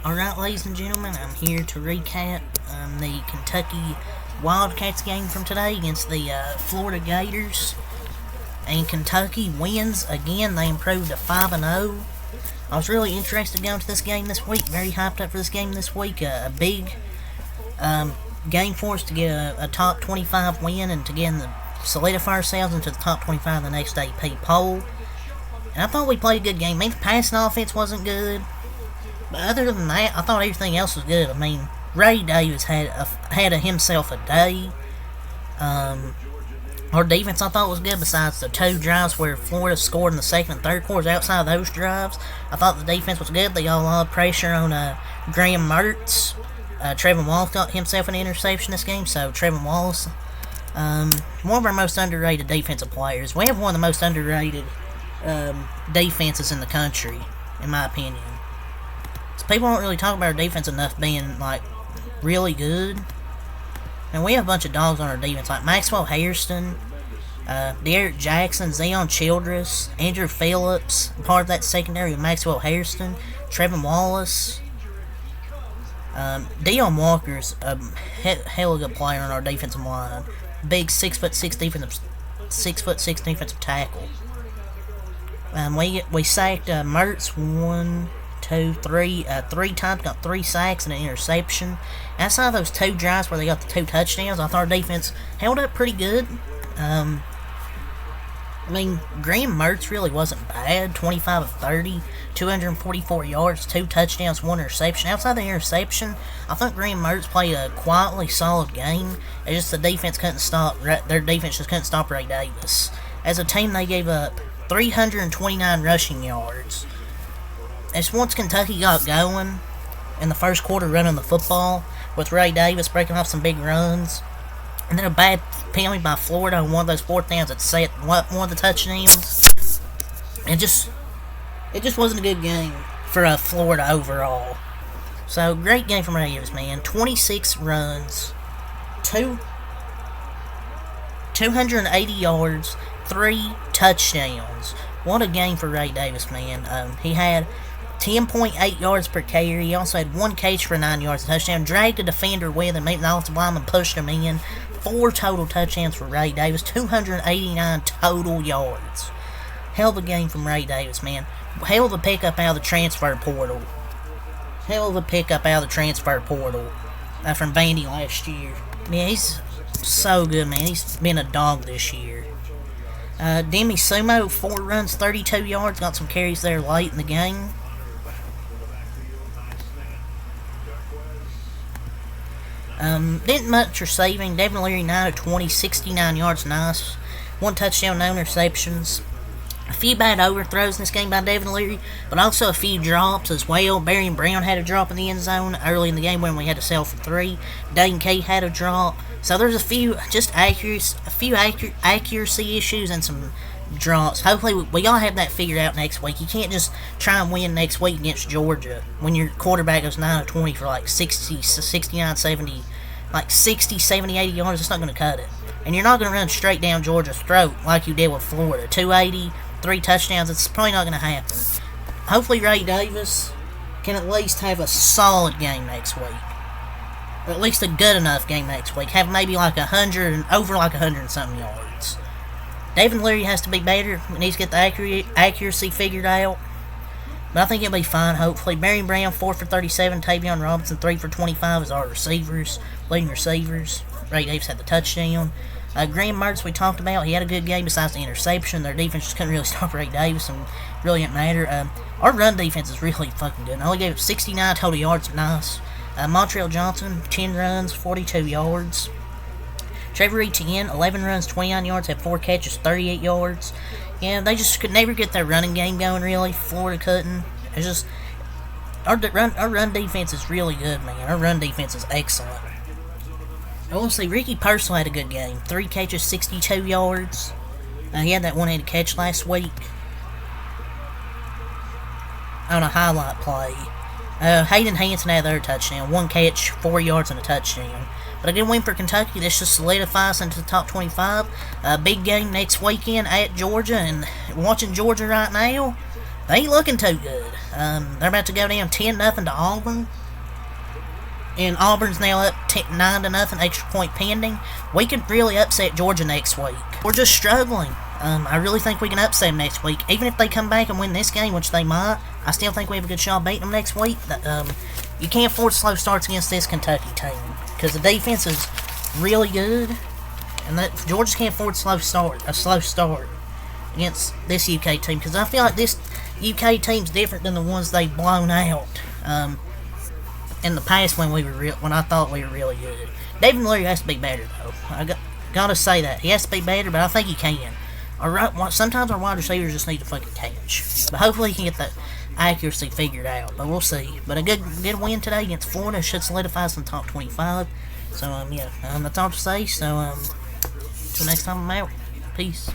Alright, ladies and gentlemen, I'm here to recap the Kentucky Wildcats game from today against the Florida Gators. And Kentucky wins again. They improved to 5-0. I was really interested going to this game this week. Very hyped up for this game this week. A big game for us to get a top 25 win and to get solidify ourselves into the top 25 in the next AP poll. And I thought we played a good game. I mean, the passing offense wasn't good. But other than that, I thought everything else was good. I mean, Ray Davis had himself a day. Our defense I thought was good besides the two drives where Florida scored in the second and third quarters. Outside of those drives, I thought the defense was good. They got a lot of pressure on Graham Mertz. Trevin Wallace got himself an interception this game, so Trevin Wallace, one of our most underrated defensive players. We have one of the most underrated defenses in the country, in my opinion. So people don't really talk about our defense enough being, like, really good. And we have a bunch of dogs on our defense, like Maxwell Hairston, Derek Jackson, Zion Childress, Andrew Phillips, part of that secondary with Maxwell Hairston, Trevin Wallace. Dion Walker's a hell of a good player on our defensive line. Big 6'6" defensive tackle. We sacked Mertz 3 times, got 3 sacks and an interception. Outside of those 2 drives where they got the 2 touchdowns, I thought our defense held up pretty good. I mean, Graham Mertz really wasn't bad. 25 of 30, 244 yards, 2 touchdowns, 1 interception. Outside the interception, I thought Graham Mertz played a quietly solid game. It's just the defense couldn't stop. Their defense just couldn't stop Ray Davis. As a team, they gave up 329 rushing yards. It's once Kentucky got going in the first quarter running the football with Ray Davis breaking off some big runs, and then a bad penalty by Florida on one of those 4th downs that set one of the touchdowns. It just wasn't a good game for Florida overall. So, great game from Ray Davis, man. 26 runs, 280 yards, 3 touchdowns. What a game for Ray Davis, man. He had 10.8 yards per carry. He also had 1 catch for 9 yards, a touchdown. Dragged a defender with him, made an offensive lineman, pushed him in. 4 total touchdowns for Ray Davis. 289 total yards. Hell of a game from Ray Davis, man. Hell of a pickup out of the transfer portal. From Vandy last year. Man, he's so good, man. He's been a dog this year. Demi Sumo, 4 runs, 32 yards. Got some carries there late in the game. Didn't much receiving. Devin Leary, 9 of 20, 69 yards, nice. 1 touchdown, no interceptions. A few bad overthrows in this game by Devin Leary, but also a few drops as well. Barry Brown had a drop in the end zone early in the game when we had to sell for 3. Dane Key had a drop. So there's a few accuracy issues and some drops. Hopefully we gotta have that figured out next week. You can't just try and win next week against Georgia when your quarterback goes 9 of 20 for like 60, 69, 70, like 60, 70, 80 yards. It's not going to cut it. And you're not going to run straight down Georgia's throat like you did with Florida. 280, 3 touchdowns. It's probably not going to happen. Hopefully Ray Davis can at least have a solid game next week. Or at least a good enough game next week. Have maybe like 100 and something yards. David Leary has to be better. He needs to get the accuracy figured out. But I think he'll be fine, hopefully. Barry Brown, 4 for 37. Tavion Robinson, 3 for 25 as our leading receivers. Ray Davis had the touchdown. Graham Mertz, we talked about. He had a good game besides the interception. Their defense just couldn't really stop Ray Davis, and really didn't matter. Our run defense is really fucking good. I only gave up 69 total yards. Nice. Montreal Johnson, 10 runs, 42 yards. Trevor Etienne, 11 runs, 29 yards, had 4 catches, 38 yards. Yeah, they just could never get their running game going, really. Florida couldn't. It's just, our run defense is really good, man. Our run defense is excellent. I will say, Ricky Purcell had a good game. 3 catches, 62 yards. He had that one-handed catch last week on a highlight play. Hayden Hanson had their touchdown. 1 catch, 4 yards, and a touchdown. But a good win for Kentucky. This just solidifies into the top 25. Big game next weekend at Georgia. And watching Georgia right now, They ain't looking too good. They're about to go down 10-0 to Auburn. And Auburn's now up 9-0, extra point pending. We could really upset Georgia next week. We're just struggling. I really think we can upset them next week. Even if they come back and win this game, which they might, I still think we have a good shot of beating them next week. You can't afford slow starts against this Kentucky team because the defense is really good, and that Georgia can't afford a slow start against this UK team because I feel like this UK team's different than the ones they've blown out in the past when I thought we were really good. David Leary has to be better though. I gotta say that he has to be better, but I think he can. Sometimes our wide receivers just need to fucking catch, but hopefully he can get the accuracy figured out. But we'll see. But a good win today against Florida should solidify us in the top 25. So yeah, that's all to say. So till next time I'm out. Peace.